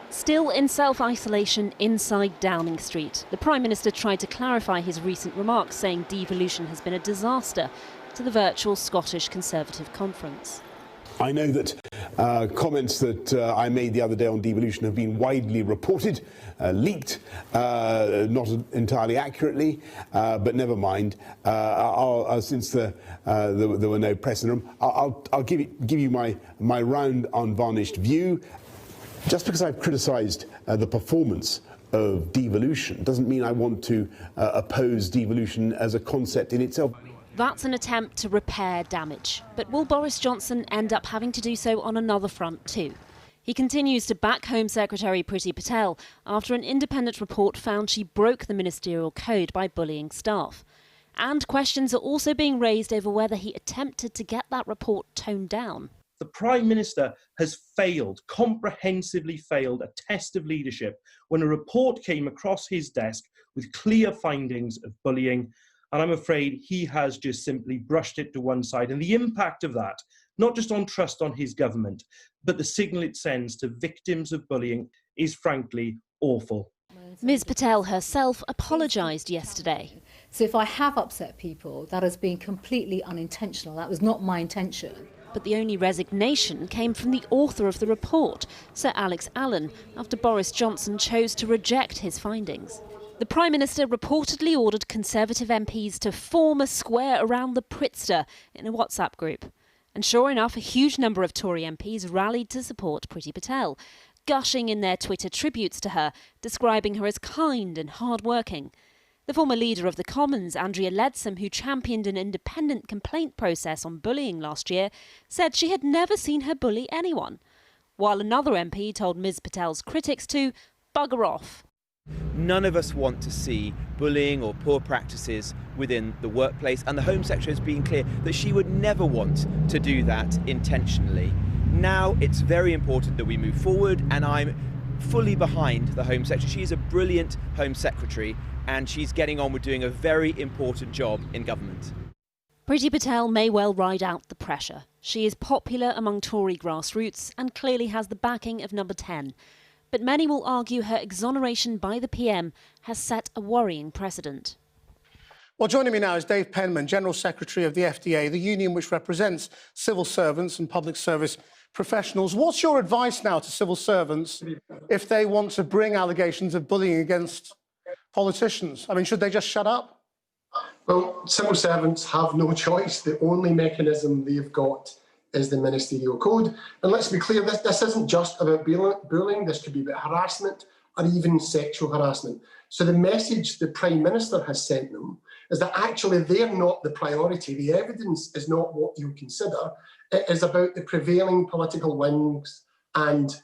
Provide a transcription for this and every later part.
Still in self-isolation inside Downing Street, the Prime Minister tried to clarify his recent remarks, saying devolution has been a disaster, to the virtual Scottish Conservative conference. I know that comments that I made the other day on devolution have been widely reported, leaked, not entirely accurately, but never mind. Since there were no press in the room, I'll give you my round, unvarnished view. Just because I've criticised the performance of devolution doesn't mean I want to oppose devolution as a concept in itself. That's an attempt to repair damage. But will Boris Johnson end up having to do so on another front too? He continues to back Home Secretary Priti Patel after an independent report found she broke the ministerial code by bullying staff. And questions are also being raised over whether he attempted to get that report toned down. The Prime Minister has failed, comprehensively failed, a test of leadership when a report came across his desk with clear findings of bullying. And I'm afraid he has just simply brushed it to one side. And the impact of that, not just on trust on his government, but the signal it sends to victims of bullying is frankly awful. Ms Patel herself apologised yesterday. So if I have upset people, that has been completely unintentional. That was not my intention. But the only resignation came from the author of the report, Sir Alex Allan, after Boris Johnson chose to reject his findings. The Prime Minister reportedly ordered Conservative MPs to form a square around the Pritster in a WhatsApp group. And sure enough, a huge number of Tory MPs rallied to support Priti Patel, gushing in their Twitter tributes to her, describing her as kind and hard-working. The former leader of the Commons, Andrea Leadsom, who championed an independent complaint process on bullying last year, said she had never seen her bully anyone, while another MP told Ms Patel's critics to bugger off. None of us want to see bullying or poor practices within the workplace, and the Home Secretary has been clear that she would never want to do that intentionally. Now it's very important that we move forward, and I'm fully behind the Home Secretary. She is a brilliant Home Secretary, and she's getting on with doing a very important job in government. Priti Patel may well ride out the pressure. She is popular among Tory grassroots and clearly has the backing of number 10. But many will argue her exoneration by the PM has set a worrying precedent. Well, joining me now is Dave Penman, General Secretary of the FDA, the union which represents civil servants and public service professionals. What's your advice now to civil servants if they want to bring allegations of bullying against politicians? I mean, should they just shut up? Well, civil servants have no choice. The only mechanism they've got is the ministerial code. And let's be clear, this isn't just about bullying. This could be about harassment or even sexual harassment. So the message the Prime Minister has sent them is that actually they're not the priority. The evidence is not what you consider. It is about the prevailing political winds and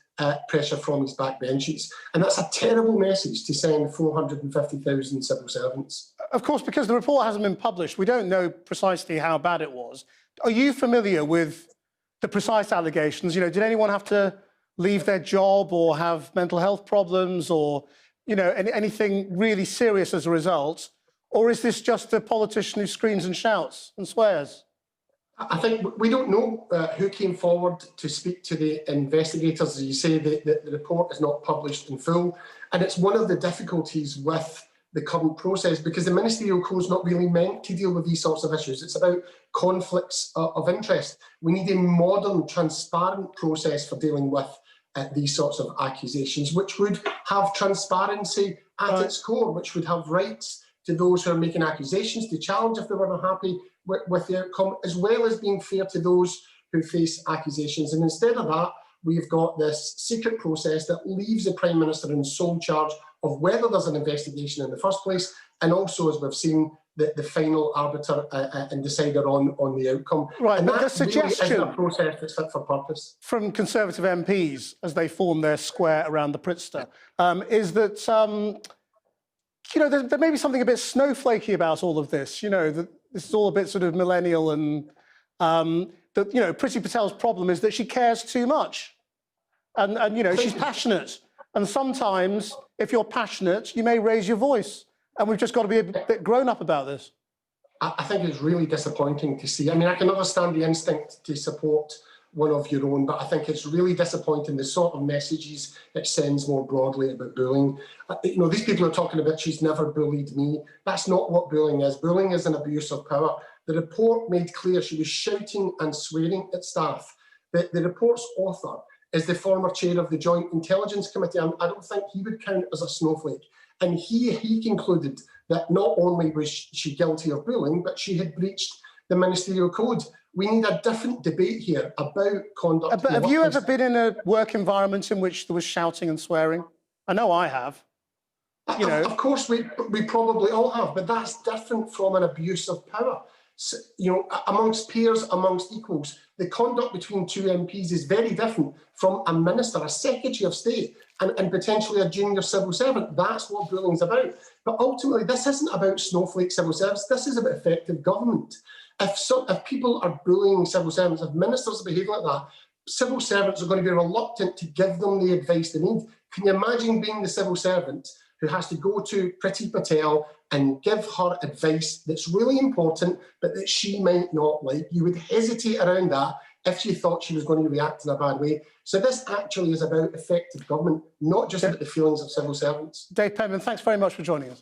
pressure from his backbenches. And that's a terrible message to send 450,000 civil servants. Of course, because the report hasn't been published, we don't know precisely how bad it was. Are you familiar with the precise allegations? You know, did anyone have to leave their job or have mental health problems or, you know, anything really serious as a result? Or is this just a politician who screams and shouts and swears? I think we don't know who came forward to speak to the investigators. As you say, the report is not published in full. And it's one of the difficulties with the current process, because the ministerial code is not really meant to deal with these sorts of issues. It's about conflicts of interest. We need a modern, transparent process for dealing with these sorts of accusations, which would have transparency at its core, which would have rights to those who are making accusations to challenge if they were unhappy with the outcome, as well as being fair to those who face accusations. And instead of that, we've got this secret process that leaves the Prime Minister in sole charge of whether there's an investigation in the first place, and also, as we've seen, the final arbiter and decider on the outcome. Right, and but that the suggestion really isn't a process that's fit for purpose. From Conservative MPs, as they form their square around the Pritster, is that, you know, there may be something a bit snowflakey about all of this. You know, that this is all a bit sort of millennial, and that, you know, Priti Patel's problem is that she cares too much. And you know, she's passionate. And sometimes, if you're passionate, you may raise your voice. And we've just got to be a bit grown up about this. I think it's really disappointing to see. I mean, I can understand the instinct to support one of your own, but I think it's really disappointing the sort of messages it sends more broadly about bullying. You know, these people are talking about she's never bullied me. That's not what bullying is. Bullying is an abuse of power. The report made clear she was shouting and swearing at staff. The report's author is the former chair of the Joint Intelligence Committee, and I don't think he would count as a snowflake. And he concluded that not only was she guilty of bullying, but she had breached the ministerial code. We need a different debate here about conduct. But have you ever been in a work environment in which there was shouting and swearing? I know I have. You know. Of course, we probably all have, but that's different from an abuse of power. So, you know, amongst peers, amongst equals, the conduct between two MPs is very different from a minister, a Secretary of State, and potentially a junior civil servant. That's what bullying's about. But ultimately, this isn't about snowflake civil servants. This is about effective government. If people are bullying civil servants, if ministers are behaving like that, civil servants are going to be reluctant to give them the advice they need. Can you imagine being the civil servant who has to go to Priti Patel and give her advice that's really important, but that she might not like? You would hesitate around that if she thought she was going to react in a bad way. So this actually is about effective government, not just about the feelings of civil servants. Dave Penman, thanks very much for joining us.